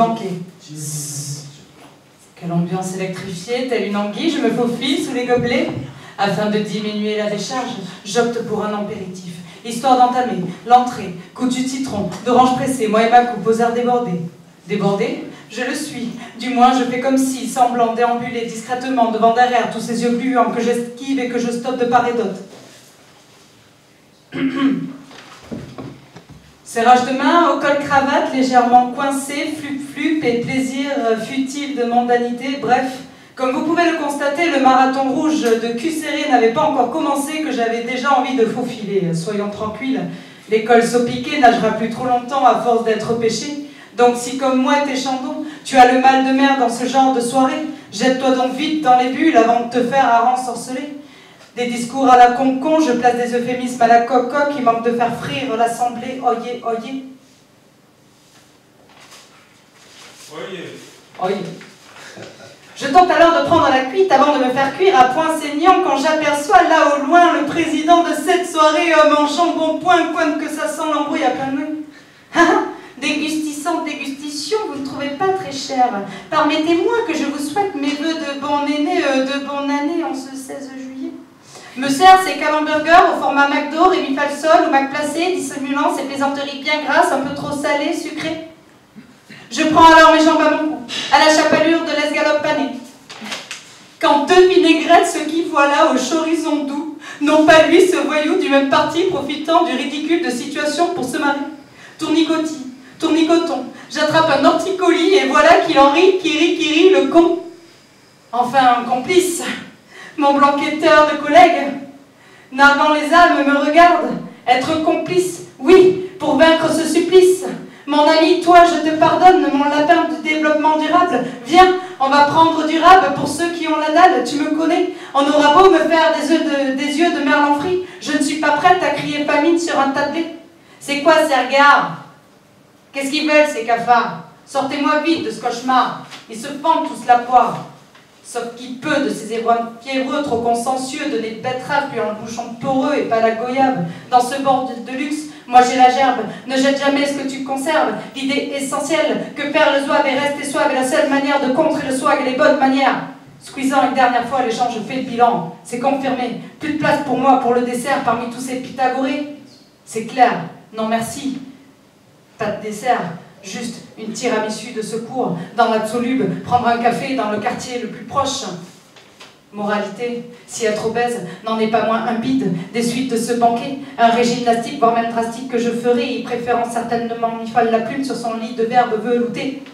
banquet. Quelle ambiance électrifiée, telle une anguille, je me faufile sous les gobelets. Afin de diminuer la décharge, j'opte pour un apéritif, histoire d'entamer l'entrée, coup du citron, d'orange pressé, moi et ma coupe aux airs débordés. Débordé, je le suis, du moins je fais comme si, semblant déambuler discrètement devant derrière tous ces yeux gluants que j'esquive et que je stoppe de part et d'autre. Serrage de main, au col-cravate, légèrement coincé, flup-flup et plaisir futile de mondanité, bref. Comme vous pouvez le constater, le marathon rouge de cul serré n'avait pas encore commencé que j'avais déjà envie de faufiler. Soyons tranquilles, l'école saupiquée nagera plus trop longtemps à force d'être pêchée. Donc si comme moi t'es chandon, tu as le mal de mer dans ce genre de soirée, jette-toi donc vite dans les bulles avant de te faire hareng sorceler. Des discours à la concon, je place des euphémismes à la coque-coque qui manquent de faire frire l'assemblée. Oyez, oyez. Oyez. Oyez. Je tente alors de prendre la cuite avant de me faire cuire à point saignant quand j'aperçois là au loin le président de cette soirée, homme en jambon point, pointe que ça sent l'embrouille à plein nez. Dégustissant, dégustation, vous ne trouvez pas très cher. Permettez-moi que je vous souhaite mes vœux de bon aîné, de bonne année en ce 16 juillet. Me sert ces camembergers au format McDo, Rémi Falsol ou Mac Placé, dissimulant ces plaisanteries bien grasses, un peu trop salées, sucrées. Je prends alors mes jambes à mon cou, à la chapelure de l'esgalope panée. Quand deux vinaigrettes se qui voilà au chorison doux, non pas lui, ce voyou du même parti, profitant du ridicule de situation pour se marrer. Tournicotis, tournicoton, j'attrape un horticolis et voilà qu'il en rit, qui rit, le con. Enfin, un complice, mon blanquetteur de collègue, narguant les âmes, me regarde. Être complice, oui, pour vaincre ce supplice. Mon ami, toi, je te pardonne, mon lapin du développement durable. Viens, on va prendre du rab pour ceux qui ont la dalle, tu me connais. On aura beau me faire des yeux de merlan frit, je ne suis pas prête à crier famine sur un tas de blé. C'est quoi ces regards? Qu'est-ce qu'ils veulent, ces cafards? Sortez-moi vite de ce cauchemar. Ils se pendent tous la poire. Sauf qui peut de ces éboueurs fiévreux trop consciencieux de les betteraves puis un bouchon peureux et pas la goyave. Dans ce bord de luxe, moi j'ai la gerbe, ne jette jamais ce que tu conserves. L'idée essentielle que faire le zouave et rester suave est la seule manière de contrer le swag et les bonnes manières. Squeezant une dernière fois les gens, je fais le bilan. C'est confirmé. Plus de place pour moi pour le dessert parmi tous ces pythagorés. C'est clair. Non merci. Pas de dessert. Juste une tiramisu de secours. Dans l'absolu, prendre un café dans le quartier le plus proche. Moralité, si être obèse n'en est pas moins un bide, des suites de ce banquet, un régime plastique, voire même drastique que je ferai, y préférant certainement m'y falle la plume sur son lit de verbe velouté.